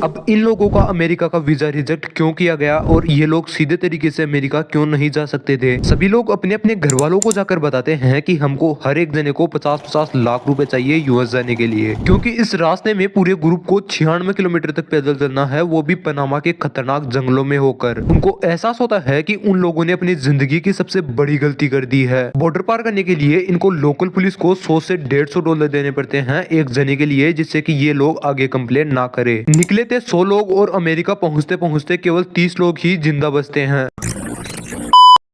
अब इन लोगों का अमेरिका का वीजा रिजेक्ट क्यों किया गया और ये लोग सीधे तरीके से अमेरिका क्यों नहीं जा सकते थे। सभी लोग अपने अपने घर वालों को जाकर बताते हैं कि हमको हर एक जने को 50-50 लाख रुपए चाहिए यूएस जाने के लिए, क्योंकि इस रास्ते में पूरे ग्रुप को 96 किलोमीटर तक पैदल चलना है, वो भी पनामा के खतरनाक जंगलों में होकर। उनको एहसास होता है कि उन लोगों ने अपनी जिंदगी की सबसे बड़ी गलती कर दी है। बॉर्डर पार करने के लिए इनको लोकल पुलिस को 100 से $150 देने पड़ते हैं एक जने के लिए, जिससे कि ये लोग आगे कंप्लेन ना करे। निकले थे 100 लोग और अमेरिका पहुंचते पहुंचते केवल 30 लोग ही जिंदा बचते हैं।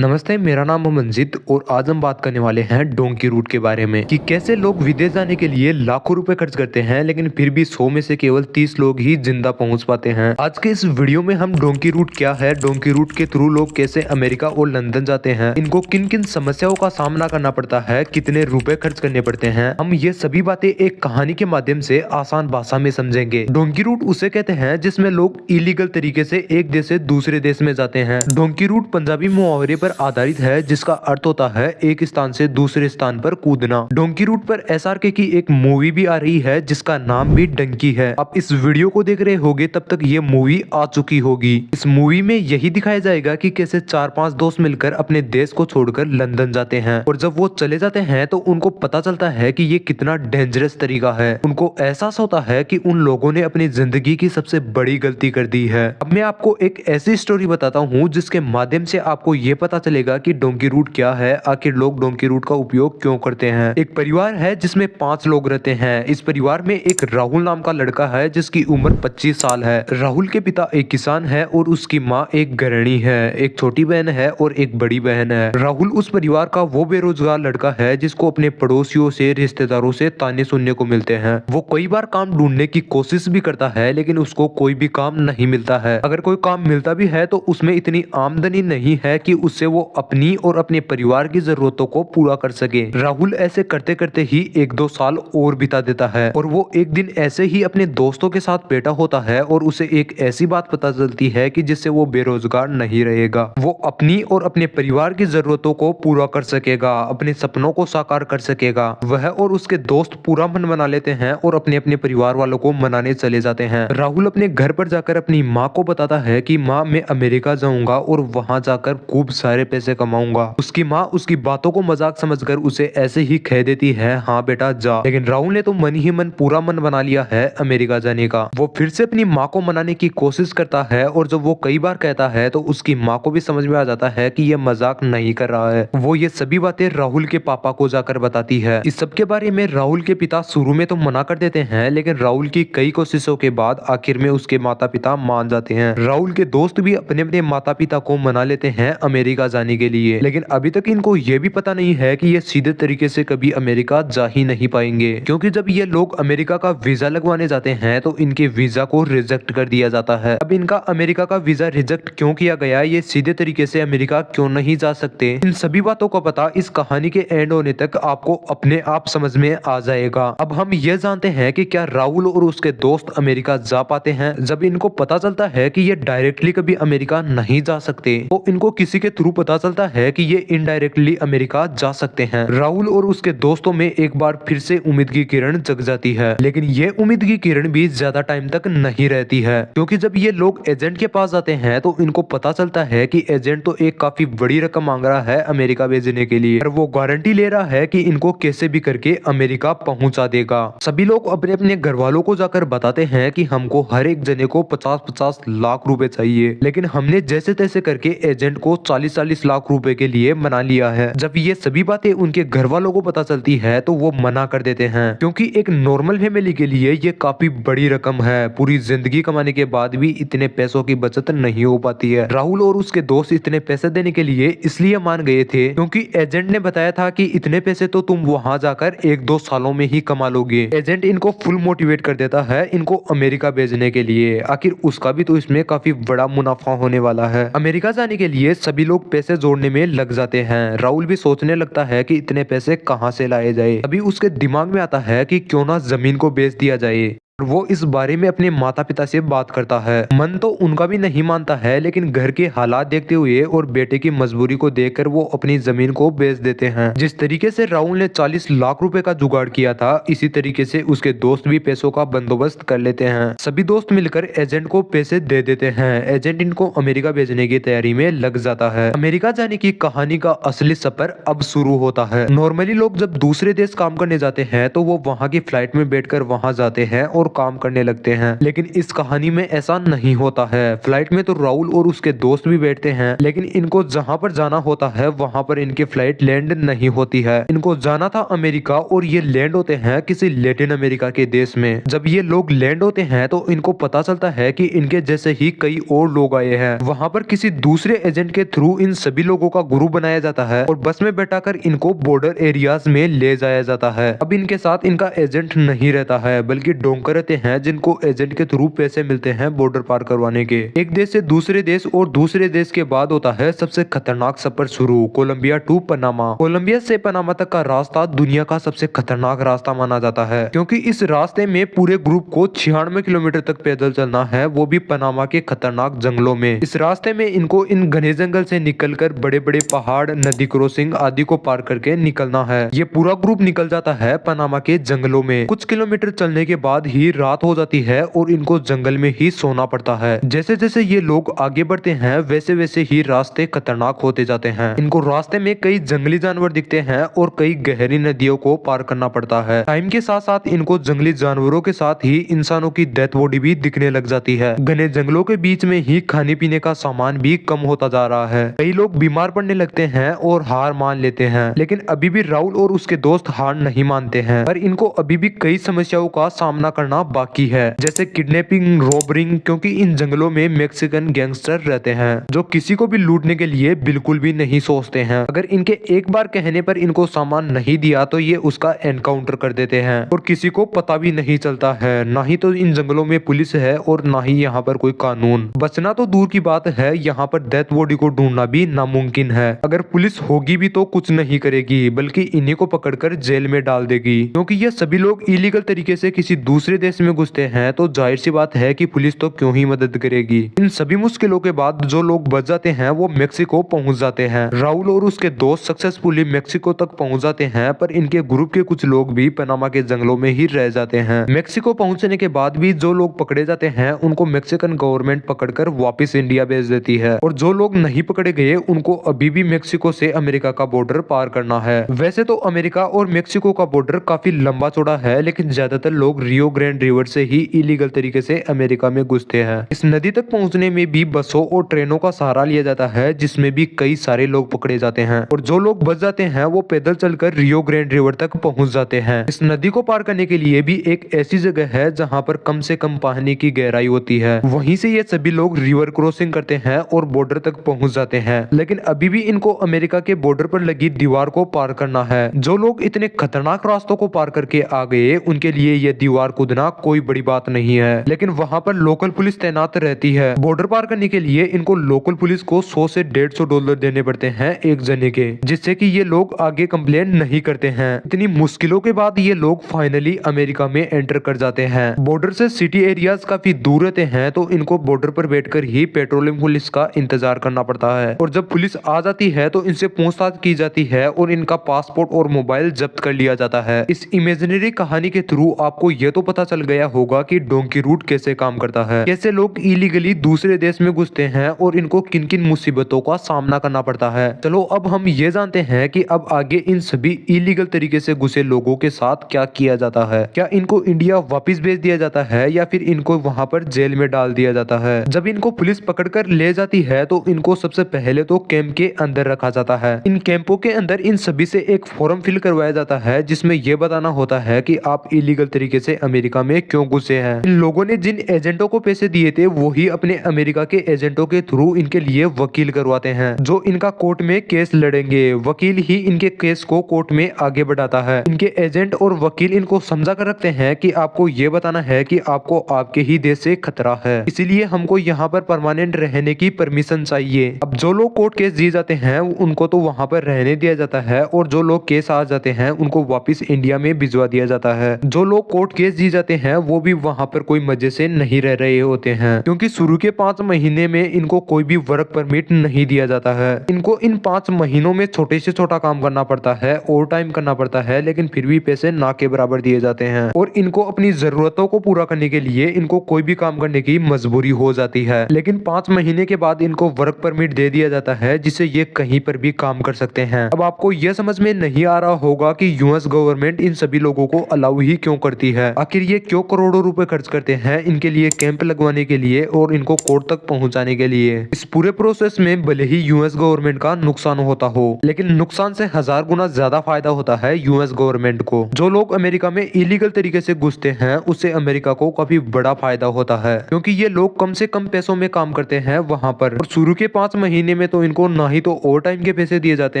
नमस्ते, मेरा नाम है मंजित और आज हम बात करने वाले हैं डोंकी रूट के बारे में कि कैसे लोग विदेश जाने के लिए लाखों रुपए खर्च करते हैं लेकिन फिर भी 100 में से केवल 30 लोग ही जिंदा पहुंच पाते हैं। आज के इस वीडियो में हम डोंकी रूट क्या है, डोंकी रूट के थ्रू लोग कैसे अमेरिका और लंदन जाते हैं, इनको किन किन समस्याओं का सामना करना पड़ता है, कितने रुपए खर्च करने पड़ते हैं, हम ये सभी बातें एक कहानी के माध्यम से आसान भाषा में समझेंगे। डोंकी रूट उसे कहते हैं जिसमें लोग इलीगल तरीके से एक देश से दूसरे देश में जाते हैं। डोंकी रूट पंजाबी मुहावरे पर आधारित है जिसका अर्थ होता है एक स्थान से दूसरे स्थान पर कूदना। डोंकी रूट पर एसआरके की एक मूवी भी आ रही है जिसका नाम भी डंकी है। आप इस वीडियो को देख रहे होगे तब तक ये मूवी आ चुकी होगी। इस मूवी में यही दिखाया जाएगा कि कैसे 4-5 दोस्त मिलकर अपने देश को छोड़कर लंदन जाते हैं और जब वो चले जाते हैं तो उनको पता चलता है कि ये कितना डेंजरस तरीका है। उनको एहसास होता है कि उन लोगों ने अपनी जिंदगी की सबसे बड़ी गलती कर दी है। अब मैं आपको एक ऐसी स्टोरी बताता हूँ जिसके माध्यम से आपको ये पता चलेगा कि डोंकी रूट क्या है, आखिर लोग डोंकी रूट का उपयोग क्यों करते हैं। एक परिवार है जिसमें 5 लोग रहते हैं। इस परिवार में एक राहुल नाम का लड़का है जिसकी उम्र 25 साल है। राहुल के पिता एक किसान है और उसकी माँ एक गृहिणी है। एक छोटी बहन है और एक बड़ी बहन है। राहुल उस परिवार का वो बेरोजगार लड़का है जिसको अपने पड़ोसियों से, रिश्तेदारों से ताने सुनने को मिलते हैं। वो कई बार काम ढूंढने की कोशिश भी करता है लेकिन उसको कोई भी काम नहीं मिलता है। अगर कोई काम मिलता भी है तो उसमें इतनी आमदनी नहीं है कि उससे वो अपनी और अपने परिवार की जरूरतों को पूरा कर सके। राहुल ऐसे करते करते ही 1-2 साल और बिता देता है और वो एक दिन ऐसे ही अपने दोस्तों के साथ बैठा होता है और उसे एक ऐसी बात पता चलती है कि जिससे वो बेरोजगार नहीं रहेगा। वो अपनी और अपने परिवार की जरूरतों को पूरा कर सकेगा, अपने सपनों को साकार कर सकेगा। वह और उसके दोस्त पूरा मन बना लेते हैं और अपने अपने परिवार वालों को मनाने चले जाते हैं। राहुल अपने घर पर जाकर अपनी माँ को बताता है कि माँ, मैं अमेरिका जाऊंगा और वहां जाकर खूब सारे पैसे कमाऊंगा। उसकी माँ उसकी बातों को मजाक समझकर उसे ऐसे ही कह देती है, हाँ बेटा जा। लेकिन राहुल ने तो मन ही मन पूरा मन बना लिया है अमेरिका जाने का। वो फिर से अपनी माँ को मनाने की कोशिश करता है और जब वो कई बार कहता है तो उसकी माँ को भी समझ में आ जाता है कि ये मजाक नहीं कर रहा है। वो ये सभी बातें राहुल के पापा को जाकर बताती है। इस सब के बारे में राहुल के पिता शुरू में तो मना कर देते हैं लेकिन राहुल की कई कोशिशों के बाद आखिर में उसके माता पिता मान जाते हैं। राहुल के दोस्त भी अपने अपने माता पिता को मना लेते हैं अमेरिका जाने के लिए, लेकिन अभी तक इनको ये भी पता नहीं है कि ये सीधे तरीके से कभी अमेरिका जा ही नहीं पाएंगे, क्योंकि जब ये लोग अमेरिका का वीजा लगवाने जाते हैं तो इनके वीजा को रिजेक्ट कर दिया जाता है। अब इनका अमेरिका का वीजा रिजेक्ट क्यों किया गया, ये सीधे तरीके से अमेरिका क्यों नहीं जा सकते, इन सभी बातों का पता इस कहानी के एंड होने तक आपको अपने आप समझ में आ जाएगा। अब हम ये जानते हैं कि क्या राहुल और उसके दोस्त अमेरिका जा पाते हैं। जब इनको पता चलता है कि ये डायरेक्टली कभी अमेरिका नहीं जा सकते तो इनको किसी के थ्रू पता चलता है कि ये इनडायरेक्टली अमेरिका जा सकते हैं। राहुल और उसके दोस्तों में एक बार फिर से उम्मीद की किरण जग जाती है, लेकिन ये उम्मीद की किरण भी ज्यादा टाइम तक नहीं रहती है, क्योंकि जब ये लोग एजेंट के पास जाते हैं तो इनको पता चलता है कि एजेंट तो एक काफी बड़ी रकम मांग रहा है अमेरिका भेजने के लिए और वो गारंटी ले रहा है कि इनको कैसे भी करके अमेरिका पहुंचा देगा। सभी लोग अपने अपने घर वालों को जाकर बताते हैं कि हमको हर एक जने को 50-50 लाख रुपए चाहिए, लेकिन हमने जैसे तैसे करके एजेंट को 40-40 लाख रुपए के लिए मना लिया है। जब ये सभी बातें उनके घर वालों को पता चलती है तो वो मना कर देते हैं, क्योंकि एक नॉर्मल फैमिली के लिए ये काफी बड़ी रकम है। पूरी जिंदगी कमाने के बाद भी इतने पैसों की बचत नहीं हो पाती है। राहुल और उसके दोस्त इतने पैसे देने के लिए इसलिए मान गए थे क्योंकि एजेंट ने बताया था कि इतने पैसे तो तुम वहां जाकर 1-2 सालों में ही कमा लोगे। एजेंट इनको फुल मोटिवेट कर देता है इनको अमेरिका भेजने के लिए। आखिर उसका भी तो इसमें काफी बड़ा मुनाफा होने वाला है। अमेरिका जाने के लिए सभी लोग पैसे जोड़ने में लग जाते हैं। राहुल भी सोचने लगता है कि इतने पैसे कहां से लाए जाए। अभी उसके दिमाग में आता है कि क्यों ना जमीन को बेच दिया जाए। वो इस बारे में अपने माता पिता से बात करता है। मन तो उनका भी नहीं मानता है, लेकिन घर के हालात देखते हुए और बेटे की मजबूरी को देखकर वो अपनी जमीन को बेच देते हैं। जिस तरीके से राहुल ने 40 लाख रुपए का जुगाड़ किया था, इसी तरीके से उसके दोस्त भी पैसों का बंदोबस्त कर लेते हैं। सभी दोस्त मिलकर एजेंट को पैसे दे देते हैं। एजेंट इनको अमेरिका भेजने की तैयारी में लग जाता है। अमेरिका जाने की कहानी का असली सफर अब शुरू होता है। नॉर्मली लोग जब दूसरे देश काम करने जाते हैं तो वो वहाँ की फ्लाइट में बैठकर वहाँ जाते हैं और काम करने लगते हैं, लेकिन इस कहानी में ऐसा नहीं होता है। फ्लाइट में तो राहुल और उसके दोस्त भी बैठते हैं, लेकिन इनको जहाँ पर जाना होता है वहाँ पर इनकी फ्लाइट लैंड नहीं होती है। इनको जाना था अमेरिका और ये लैंड होते हैं किसी लैटिन अमेरिका के देश में। जब ये लोग लैंड होते हैं तो इनको पता चलता है कि इनके जैसे ही कई और लोग आए हैं। वहाँ पर किसी दूसरे एजेंट के थ्रू इन सभी लोगों का ग्रुप बनाया जाता है और बस में बैठाकर इनको बॉर्डर एरियाज में ले जाया जाता है। अब इनके साथ इनका एजेंट नहीं रहता है, बल्कि डोंकर रहते हैं जिनको एजेंट के थ्रू पैसे मिलते हैं बॉर्डर पार करवाने के। एक देश से दूसरे देश और दूसरे देश के बाद होता है सबसे खतरनाक सफर शुरू, कोलंबिया टू पनामा। कोलंबिया से पनामा तक का रास्ता दुनिया का सबसे खतरनाक रास्ता माना जाता है, क्योंकि इस रास्ते में पूरे ग्रुप को 96 किलोमीटर तक पैदल चलना है, वो भी पनामा के खतरनाक जंगलों में। इस रास्ते में इनको इन घने जंगल से निकलकर बड़े बड़े पहाड़, नदी क्रॉसिंग आदि को पार करके निकलना है। ये पूरा ग्रुप निकल जाता है पनामा के जंगलों में। कुछ किलोमीटर चलने के बाद ही रात हो जाती है और इनको जंगल में ही सोना पड़ता है। जैसे जैसे ये लोग आगे बढ़ते हैं वैसे वैसे ही रास्ते खतरनाक होते जाते हैं। इनको रास्ते में कई जंगली जानवर दिखते हैं और कई गहरी नदियों को पार करना पड़ता है। टाइम के साथ साथ इनको जंगली जानवरों के साथ ही इंसानों की डेथ बॉडी भी दिखने लग जाती है। घने जंगलों के बीच में ही खाने पीने का सामान भी कम होता जा रहा है। कई लोग बीमार पड़ने लगते हैं और हार मान लेते हैं, लेकिन अभी भी राहुल और उसके दोस्त हार नहीं मानते हैं। पर इनको अभी भी कई समस्याओं का सामना करना बाकी है, जैसे किडनैपिंग, रॉबरिंग, क्योंकि इन जंगलों में मैक्सिकन गैंगस्टर रहते हैं जो किसी को भी लूटने के लिए बिल्कुल भी नहीं सोचते हैं। अगर इनके एक बार कहने पर इनको सामान नहीं दिया तो ये उसका एनकाउंटर कर देते हैं और किसी को पता भी नहीं चलता है। ना ही तो इन जंगलों में पुलिस है और ना ही यहाँ पर कोई कानून। बचना तो दूर की बात है, यहाँ पर डेथ बॉडी को ढूंढना भी नामुमकिन है। अगर पुलिस होगी भी तो कुछ नहीं करेगी, बल्कि इन्हीं को पकड़कर जेल में डाल देगी, क्योंकि ये सभी लोग इलीगल तरीके से किसी दूसरे देश में घुसते हैं। तो जाहिर सी बात है कि पुलिस तो क्यों ही मदद करेगी। इन सभी मुश्किलों के बाद जो लोग बच जाते हैं वो मेक्सिको पहुंच जाते हैं। राहुल और उसके दोस्त सक्सेसफुली मेक्सिको तक पहुंच जाते हैं, पर इनके ग्रुप के कुछ लोग भी पनामा के जंगलों में ही रह जाते हैं। मेक्सिको पहुंचने के बाद भी जो लोग पकड़े जाते हैं उनको मेक्सिकन गवर्नमेंट पकड़कर वापस इंडिया भेज देती है, और जो लोग नहीं पकड़े गए उनको अभी भी मेक्सिको से अमेरिका का बॉर्डर पार करना है। वैसे तो अमेरिका और मेक्सिको का बॉर्डर काफी लंबा चौड़ा है, लेकिन ज्यादातर लोग रियो ग्रैंड रिवर से ही इलीगल तरीके से अमेरिका में घुसते हैं। इस नदी तक पहुंचने में भी बसों और ट्रेनों का सहारा लिया जाता है, जिसमें भी कई सारे लोग पकड़े जाते हैं, और जो लोग बच जाते हैं वो पैदल चलकर रियो ग्रैंड रिवर तक पहुंच जाते हैं। इस नदी को पार करने के लिए भी एक ऐसी जगह है जहाँ पर कम से कम पानी की गहराई होती है। वहीं से ये सभी लोग रिवर क्रॉसिंग करते हैं और बॉर्डर तक पहुंच जाते हैं, लेकिन अभी भी इनको अमेरिका के बॉर्डर पर लगी दीवार को पार करना है। जो लोग इतने खतरनाक रास्तों को पार करके आ गए उनके लिए यह दीवार कूदना कोई बड़ी बात नहीं है, लेकिन वहाँ पर लोकल पुलिस तैनात रहती है। बॉर्डर पार करने के लिए इनको लोकल पुलिस को 100 से $150 देने पड़ते हैं एक जने के, जिससे कि ये लोग आगे कंप्लेन नहीं करते हैं। इतनी मुश्किलों के बाद ये लोग फाइनली अमेरिका में एंटर कर जाते हैं। बॉर्डर से सिटी एरियाज काफी दूर रहते हैं, तो इनको बॉर्डर पर बैठकर ही पेट्रोलिंग पुलिस का इंतजार करना पड़ता है, और जब पुलिस आ जाती है तो इनसे पूछताछ की जाती है और इनका पासपोर्ट और मोबाइल जब्त कर लिया जाता है। इस इमेजिनरी कहानी के थ्रू आपको ये तो पता चल गया होगा कि डोंकी रूट कैसे काम करता है, कैसे लोग इलीगली दूसरे देश में घुसते हैं और इनको किन किन मुसीबतों का सामना करना पड़ता है। चलो अब हम ये जानते हैं कि अब आगे इन सभी इलीगल तरीके से घुसे लोगों के साथ क्या किया जाता है। क्या इनको इंडिया वापस भेज दिया जाता है या फिर इनको वहां पर जेल में डाल दिया जाता है। जब इनको पुलिस पकड़कर ले जाती है तो इनको सबसे पहले तो कैंप के अंदर रखा जाता है। इन कैंपों के अंदर इन सभी से एक फॉर्म फिल करवाया जाता है, जिसमें यह बताना होता है कि आप इलीगल तरीके से अमेरिका में क्यों घुसे हैं। इन लोगों ने जिन एजेंटों को पैसे दिए थे वो ही अपने अमेरिका के एजेंटों के थ्रू इनके लिए वकील करवाते हैं, जो इनका कोर्ट में केस लड़ेंगे। वकील ही इनके केस को कोर्ट में आगे बढ़ाता है। इनके एजेंट और वकील इनको समझा कर रखते हैं कि आपको ये बताना है कि आपको आपके ही देश से खतरा है, इसीलिए हमको यहाँ पर परमानेंट रहने की परमिशन चाहिए। अब जो लोग कोर्ट केस दिए जाते हैं उनको तो वहाँ पर रहने दिया जाता है, और जो लोग केस आ जाते हैं उनको वापिस इंडिया में भिजवा दिया जाता है। जो लोग कोर्ट केस दिए जाते जाते हैं वो भी वहाँ पर कोई मजे से नहीं रह रहे होते हैं, क्योंकि शुरू के 5 महीने में इनको कोई भी वर्क परमिट नहीं दिया जाता है। इनको इन 5 महीनों में छोटे से छोटा काम करना पड़ता है, ओवर टाइम करना पड़ता है, लेकिन फिर भी पैसे ना के बराबर दिए जाते हैं और इनको अपनी जरूरतों को पूरा करने के लिए इनको कोई भी काम करने की मजबूरी हो जाती है। लेकिन 5 महीने के बाद इनको वर्क परमिट दे दिया जाता है, जिससे ये कहीं पर भी काम कर सकते हैं। अब आपको यह समझ में नहीं आ रहा होगा कि यूएस गवर्नमेंट इन सभी लोगों को अलाउ ही क्यों करती है। आखिर ये क्यों करोड़ों रुपए खर्च करते हैं इनके लिए कैंप लगवाने के लिए और इनको कोर्ट तक पहुंचाने के लिए। इस पूरे प्रोसेस में भले ही यूएस गवर्नमेंट का नुकसान होता हो, लेकिन नुकसान से 1000 गुना ज्यादा फायदा होता है यूएस गवर्नमेंट को। जो लोग अमेरिका में इलीगल तरीके से घुसते हैं उससे अमेरिका को काफी बड़ा फायदा होता है, क्योंकि ये लोग कम से कम पैसों में काम करते हैं वहाँ पर। और शुरू के 5 महीने में तो इनको ना ही तो ओवर टाइम के पैसे दिए जाते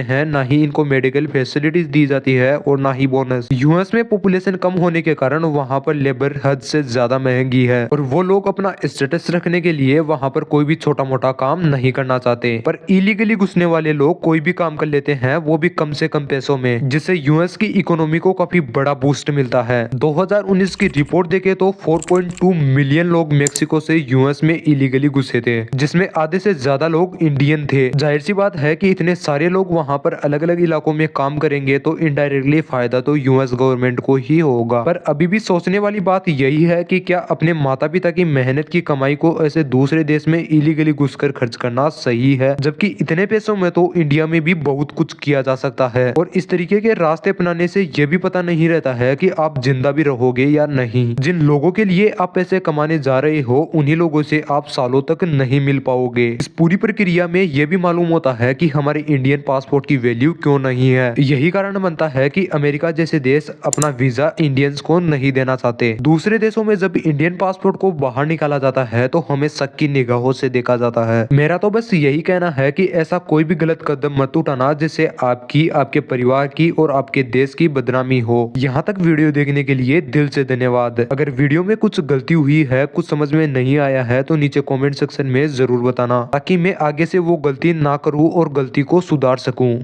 हैं, ना ही इनको मेडिकल फैसिलिटीज दी जाती है और ना ही बोनस। यूएस में पॉपुलेशन कम होने के कारण वहाँ पर लेबर हद से ज्यादा महंगी है और वो लोग अपना स्टेटस रखने के लिए वहाँ पर कोई भी छोटा मोटा काम नहीं करना चाहते। पर इलीगली घुसने वाले लोग कोई भी काम कर लेते हैं, वो भी कम से कम पैसों में, जिससे यूएस की इकोनॉमी को काफी बड़ा बूस्ट मिलता है। 2019 की रिपोर्ट देखे तो 4.2 मिलियन लोग मेक्सिको से यूएस में इलीगली घुसे थे, जिसमें आधे से ज्यादा लोग इंडियन थे। जाहिर सी बात है कि इतने सारे लोग वहाँ पर अलग अलग इलाकों में काम करेंगे तो इनडायरेक्टली फायदा तो यूएस गवर्नमेंट को ही होगा। पर अभी भी सोचने वाली बात यही है कि क्या अपने माता पिता की मेहनत की कमाई को ऐसे दूसरे देश में इलीगली घुसकर खर्च करना सही है, जबकि इतने पैसों में तो इंडिया में भी बहुत कुछ किया जा सकता है। और इस तरीके के रास्ते अपनाने से यह भी पता नहीं रहता है कि आप जिंदा भी रहोगे या नहीं। जिन लोगों के लिए आप पैसे कमाने जा रहे हो उन्हीं लोगों से आप सालों तक नहीं मिल पाओगे। इस पूरी प्रक्रिया में यह भी मालूम होता है कि हमारे इंडियन पासपोर्ट की वैल्यू क्यों नहीं है। यही कारण बनता है कि अमेरिका जैसे देश अपना वीजा इंडियंस को नहीं देना चाहते। दूसरे देशों में जब इंडियन पासपोर्ट को बाहर निकाला जाता है तो हमें शक की निगाहों से देखा जाता है। मेरा तो बस यही कहना है कि ऐसा कोई भी गलत कदम मत उठाना जिससे आपकी, आपके परिवार की और आपके देश की बदनामी हो। यहाँ तक वीडियो देखने के लिए दिल से धन्यवाद। अगर वीडियो में कुछ गलती हुई है, कुछ समझ में नहीं आया है तो नीचे कमेंट सेक्शन में जरूर बताना, ताकि मैं आगे से वो गलती ना करूँ और गलती को सुधार सकूं।